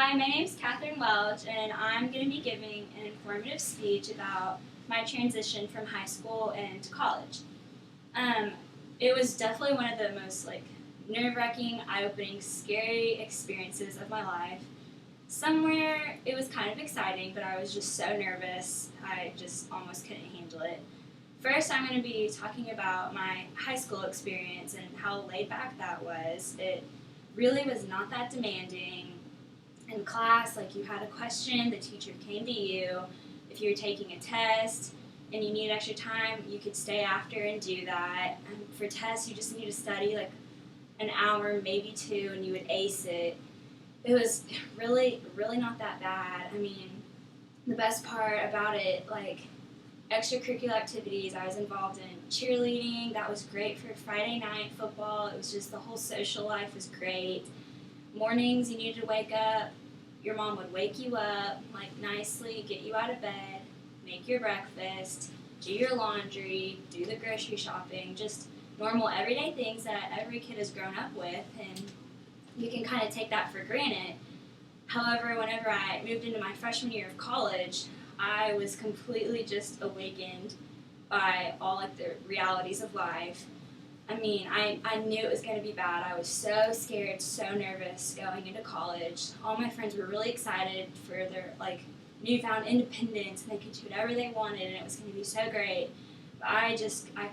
Hi, my name is Katherine Welch, and I'm going to be giving an informative speech about my transition from high school into college. Um, it was definitely one of the most nerve-wracking, eye-opening, scary experiences of my life. Somewhere it was kind of exciting, but I was just so nervous, I just almost couldn't handle it. First, I'm going to be talking about my high school experience and how laid back that was. It really was not that demanding. In class, you had a question, the teacher came to you. If you were taking a test and you need extra time, you could stay after and do that. And for tests, you just need to study an hour, maybe two, and you would ace it. It was really, really not that bad. I mean, the best part about it, extracurricular activities, I was involved in cheerleading. That was great for Friday night football. It was just the whole social life was great. Mornings, you needed to wake up. Your mom would wake you up, nicely, get you out of bed, make your breakfast, do your laundry, do the grocery shopping, just normal everyday things that every kid has grown up with, and you can kind of take that for granted. However, whenever I moved into my freshman year of college, I was completely just awakened by all the realities of life. I mean, I knew it was going to be bad. I was so scared, so nervous going into college. All my friends were really excited for their newfound independence, and they could do whatever they wanted, and it was going to be so great. But I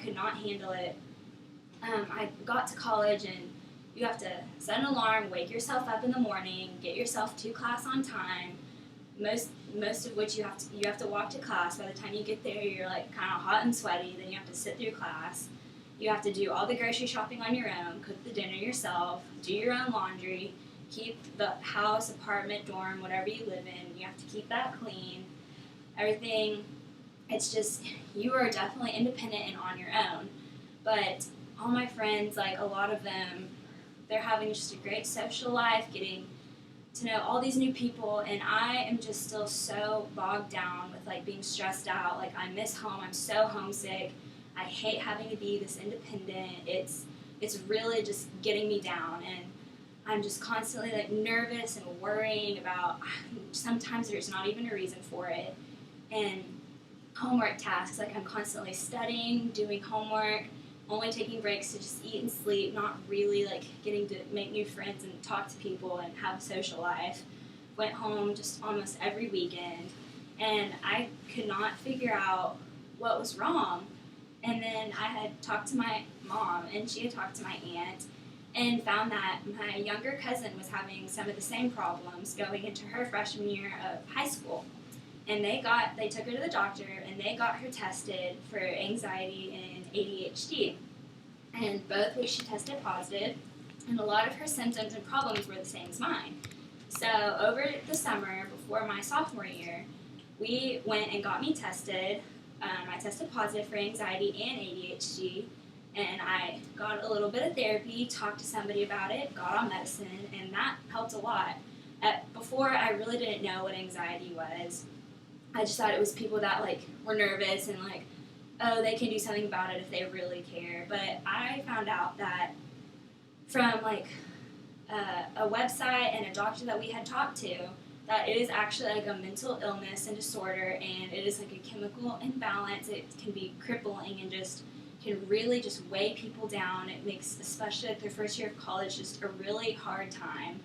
could not handle it. I got to college, and you have to set an alarm, wake yourself up in the morning, get yourself to class on time. Most of which you have to walk to class. By the time you get there, you're kind of hot and sweaty. Then you have to sit through class. You have to do all the grocery shopping on your own, cook the dinner yourself, do your own laundry, keep the house, apartment, dorm, whatever you live in, you have to keep that clean. Everything, it's just, you are definitely independent and on your own. But all my friends, a lot of them, they're having just a great social life, getting to know all these new people, and I am just still so bogged down with being stressed out. I miss home, I'm so homesick. I hate having to be this independent. It's really just getting me down, and I'm just constantly nervous and worrying about. Sometimes there's not even a reason for it, and homework tasks. I'm constantly studying, doing homework, only taking breaks to just eat and sleep. Not really getting to make new friends and talk to people and have a social life. Went home just almost every weekend, and I could not figure out what was wrong. And then I had talked to my mom, and she had talked to my aunt, and found that my younger cousin was having some of the same problems going into her freshman year of high school. And they took her to the doctor, and they got her tested for anxiety and ADHD. And both which she tested positive, and a lot of her symptoms and problems were the same as mine. So over the summer, before my sophomore year, we went and got me tested. I tested positive for anxiety and ADHD, and I got a little bit of therapy, talked to somebody about it, got on medicine, and that helped a lot. Before, I really didn't know what anxiety was. I just thought it was people that were nervous and oh, they can do something about it if they really care. But I found out that from a website and a doctor that we had talked to, that it is actually a mental illness and disorder, and it is a chemical imbalance. It can be crippling and just can really just weigh people down. It makes, especially their first year of college, just a really hard time.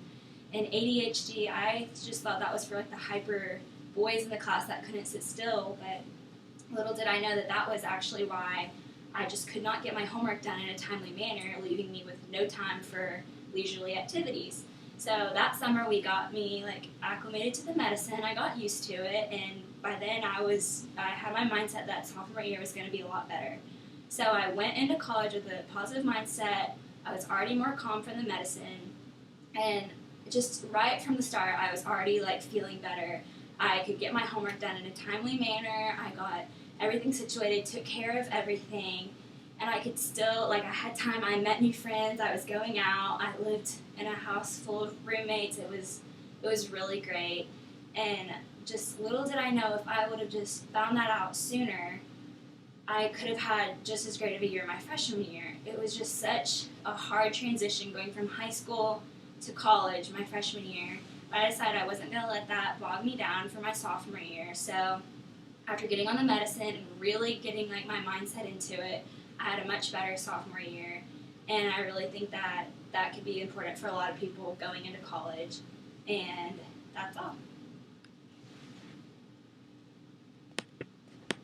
And ADHD, I just thought that was for the hyper boys in the class that couldn't sit still, but little did I know that that was actually why I just could not get my homework done in a timely manner, leaving me with no time for leisurely activities. So that summer we got me acclimated to the medicine. I got used to it, and by then I had my mindset that sophomore year was going to be a lot better. So I went into college with a positive mindset. I was already more calm from the medicine, and just right from the start I was already feeling better. I could get my homework done in a timely manner. I got everything situated, took care of everything. And I could still, I had time, I met new friends, I was going out, I lived in a house full of roommates. It was really great. And just little did I know, if I would have just found that out sooner, I could have had just as great of a year my freshman year. It was just such a hard transition going from high school to college my freshman year, but I decided I wasn't going to let that bog me down for my sophomore year. So after getting on the medicine and really getting like my mindset into it, I had a much better sophomore year. And I really think that that could be important for a lot of people going into college. And that's all.